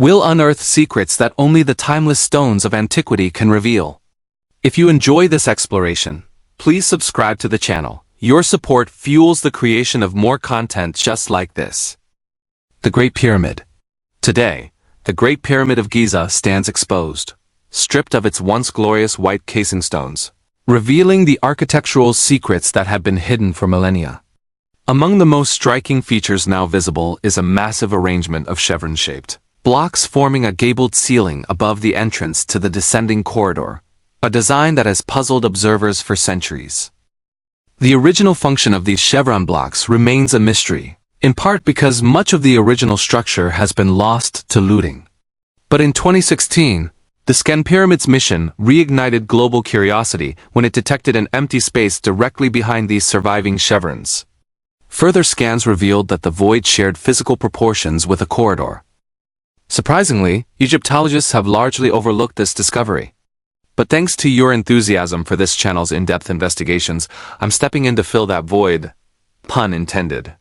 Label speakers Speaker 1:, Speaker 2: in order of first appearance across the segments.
Speaker 1: We'll unearth secrets that only the timeless stones of antiquity can reveal. If you enjoy this exploration, please subscribe to the channel. Your support fuels the creation of more content just like this. The Great Pyramid. Today, the Great Pyramid of Giza stands exposed, stripped of its once glorious white casing stones, revealing the architectural secrets that have been hidden for millennia. Among the most striking features now visible is a massive arrangement of chevron-shaped blocks forming a gabled ceiling above the entrance to the descending corridor, a design that has puzzled observers for centuries. The original function of these chevron blocks remains a mystery, in part because much of the original structure has been lost to looting. But in 2016, the Scan Pyramid's mission reignited global curiosity when it detected an empty space directly behind these surviving chevrons. Further scans revealed that the void shared physical proportions with a corridor. Surprisingly, Egyptologists have largely overlooked this discovery. But thanks to your enthusiasm for this channel's in-depth investigations, I'm stepping in to fill that void, pun intended.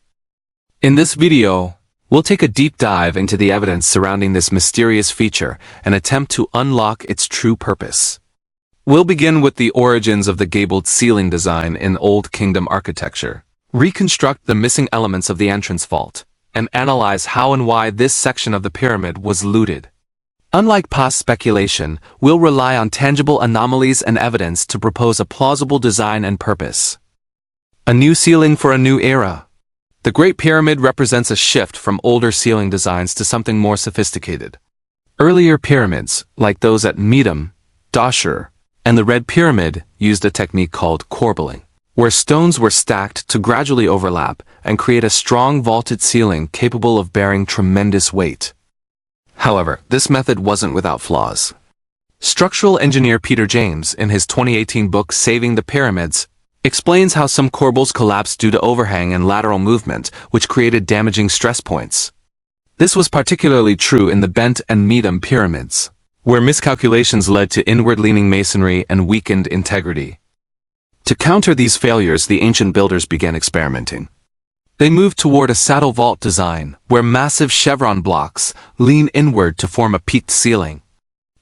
Speaker 1: In this video, we'll take a deep dive into the evidence surrounding this mysterious feature and attempt to unlock its true purpose. We'll begin with the origins of the gabled ceiling design in Old Kingdom architecture, reconstruct the missing elements of the entrance vault, and analyze how and why this section of the pyramid was looted. Unlike past speculation, we'll rely on tangible anomalies and evidence to propose a plausible design and purpose. A new ceiling for a new era. The Great Pyramid represents a shift from older ceiling designs to something more sophisticated. Earlier pyramids, like those at Medum, Dashur, and the Red Pyramid, used a technique called corbelling, where stones were stacked to gradually overlap and create a strong vaulted ceiling capable of bearing tremendous weight. However, this method wasn't without flaws. Structural engineer Peter James, in his 2018 book Saving the Pyramids, explains how some corbels collapsed due to overhang and lateral movement, which created damaging stress points. This was particularly true in the Bent and Medum pyramids, where miscalculations led to inward-leaning masonry and weakened integrity. To counter these failures, the ancient builders began experimenting. They moved toward a saddle vault design, where massive chevron blocks lean inward to form a peaked ceiling.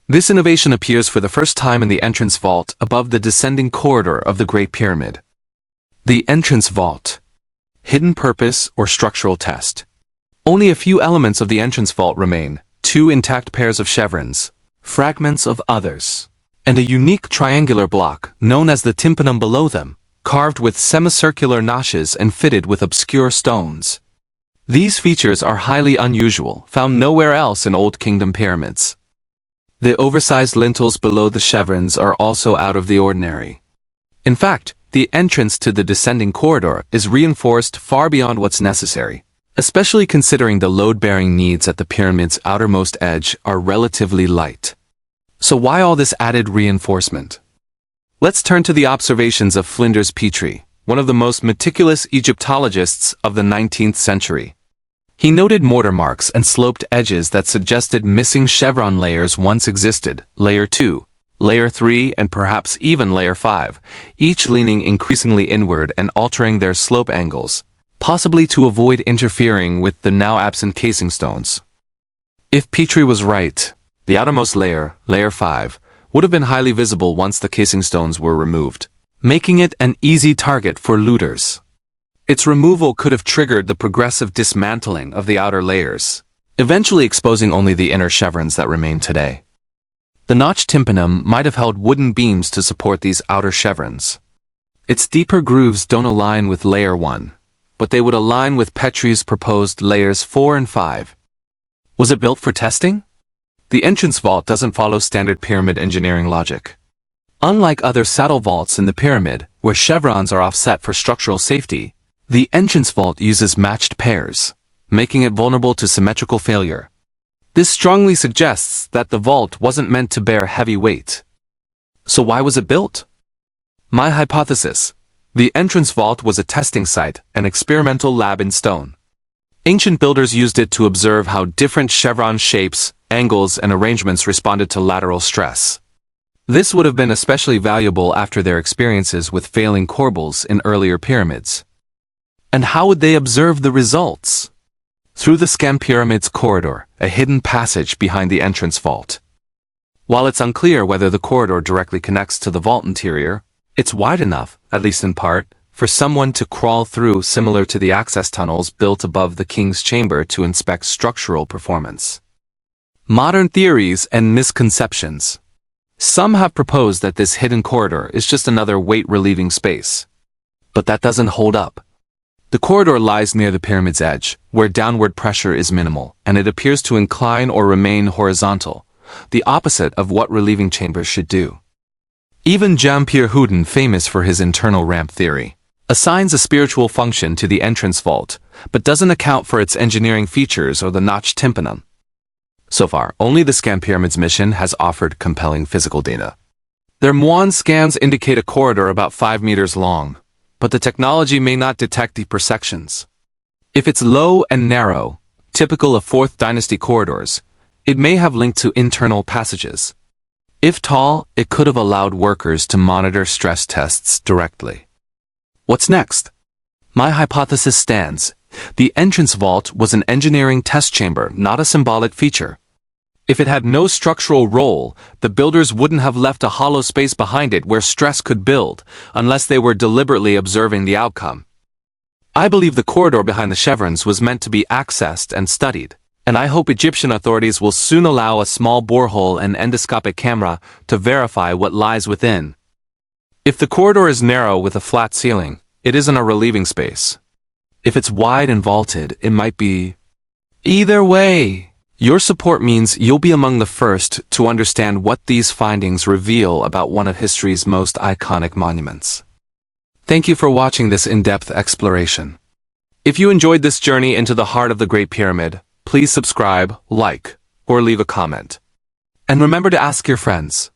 Speaker 1: This innovation appears for the first time in the entrance vault above the descending corridor of the Great Pyramid. The entrance vault. Hidden purpose or structural test. Only a few elements of the entrance vault remain: two intact pairs of chevrons, fragments of others, and a unique triangular block known as the tympanum below them, carved with semicircular notches and fitted with obscure stones. These features are highly unusual, found nowhere else in Old Kingdom pyramids. The oversized lintels below the chevrons are also out of the ordinary. In fact, the entrance to the descending corridor is reinforced far beyond what's necessary, especially considering the load-bearing needs at the pyramid's outermost edge are relatively light. So why all this added reinforcement? Let's turn to the observations of Flinders Petrie, one of the most meticulous Egyptologists of the 19th century. He noted mortar marks and sloped edges that suggested missing chevron layers once existed: layer 2, layer 3, and perhaps even layer 5, each leaning increasingly inward and altering their slope angles, possibly to avoid interfering with the now absent casing stones. If Petrie was right, the outermost layer, layer 5, would have been highly visible once the casing stones were removed, making it an easy target for looters. Its removal could have triggered the progressive dismantling of the outer layers, eventually exposing only the inner chevrons that remain today. The notched tympanum might have held wooden beams to support these outer chevrons. Its deeper grooves don't align with layer 1, but they would align with Petrie's proposed layers 4 and 5. Was it built for testing? The entrance vault doesn't follow standard pyramid engineering logic. Unlike other saddle vaults in the pyramid, where chevrons are offset for structural safety, the entrance vault uses matched pairs, making it vulnerable to symmetrical failure. This strongly suggests that the vault wasn't meant to bear heavy weight. So why was it built? My hypothesis: the entrance vault was a testing site, an experimental lab in stone. Ancient builders used it to observe how different chevron shapes, angles, and arrangements responded to lateral stress. This would have been especially valuable after their experiences with failing corbels in earlier pyramids. And how would they observe the results? Through the Scam Pyramid's corridor, a hidden passage behind the entrance vault. While it's unclear whether the corridor directly connects to the vault interior, it's wide enough, at least in part, for someone to crawl through, similar to the access tunnels built above the king's chamber to inspect structural performance. Modern theories and misconceptions. Some have proposed that this hidden corridor is just another weight-relieving space. But that doesn't hold up. The corridor lies near the pyramid's edge, where downward pressure is minimal, and it appears to incline or remain horizontal, the opposite of what relieving chambers should do. Even Jean-Pierre Houdin, famous for his internal ramp theory, assigns a spiritual function to the entrance vault, but doesn't account for its engineering features or the notched tympanum. So far, only the Scam Pyramid's mission has offered compelling physical data. Their Muon scans indicate a corridor about 5 meters long, but the technology may not detect deeper sections. If it's low and narrow, typical of 4th Dynasty corridors, it may have linked to internal passages. If tall, it could have allowed workers to monitor stress tests directly. What's next? My hypothesis stands. The entrance vault was an engineering test chamber, not a symbolic feature. If it had no structural role, the builders wouldn't have left a hollow space behind it where stress could build, unless they were deliberately observing the outcome. I believe the corridor behind the chevrons was meant to be accessed and studied, and I hope Egyptian authorities will soon allow a small borehole and endoscopic camera to verify what lies within. If the corridor is narrow with a flat ceiling, it isn't a relieving space. If it's wide and vaulted, it might be. Either way, your support means you'll be among the first to understand what these findings reveal about one of history's most iconic monuments. Thank you for watching this in-depth exploration. If you enjoyed this journey into the heart of the Great Pyramid, please subscribe, like, or leave a comment. And remember to ask your friends.